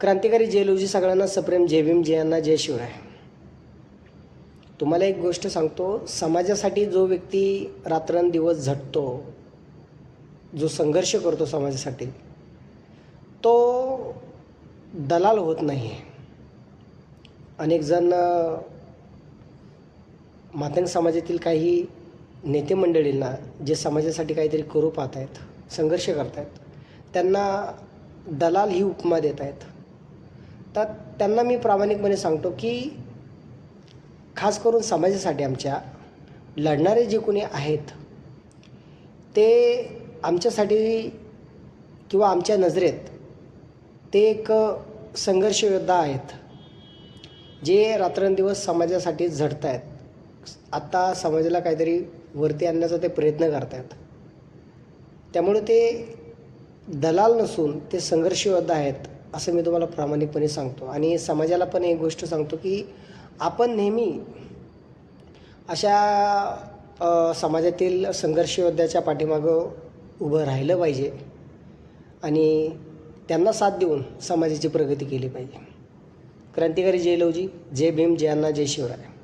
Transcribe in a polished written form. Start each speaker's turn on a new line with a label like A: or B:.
A: क्रांतिकारी जय लवजी, सगळ्यांना सप्रेम जय भीम, जय अण्णा, जय शिवराय. तुम्हाला एक गोष्ट सांगतो, समाजासाठी जो व्यक्ती रात्रंदिवस झटतो, जो संघर्ष करतो समाजासाठी, तो दलाल होत नाही. अनेक जण मातंग समाजातील काही नेते मंडळींना जे समाजासाठी काहीतरी करू पाहत आहेत, संघर्ष करत आहेत, त्यांना दलाल ही उपमा देत आहेत. तर त्यांना मी प्रामाणिकपणे सांगतो की खास करून समाजासाठी आमच्या लढणारे जे कोणी आहेत ते आमच्यासाठी किंवा आमच्या नजरेत ते एक संघर्ष योद्धा आहेत, जे रात्रंदिवस समाजासाठी झटत आहेत. आत्ता समाजाला काहीतरी वरती आणण्याचा ते प्रयत्न करत आहेत. त्यामुळे ते दलाल नसून ते संघर्ष योद्धा आहेत असं मी तुम्हाला प्रामाणिकपणे सांगतो. आणि समाजाला पण एक गोष्ट सांगतो की आपण नेहमी अशा समाजातील संघर्ष योद्ध्याच्या पाठीमागं उभं राहिलं पाहिजे आणि त्यांना साथ देऊन समाजाची प्रगती केली पाहिजे. क्रांतिकारी जय लवजी, जय भीम, जय अण्णा, जय शिवराय.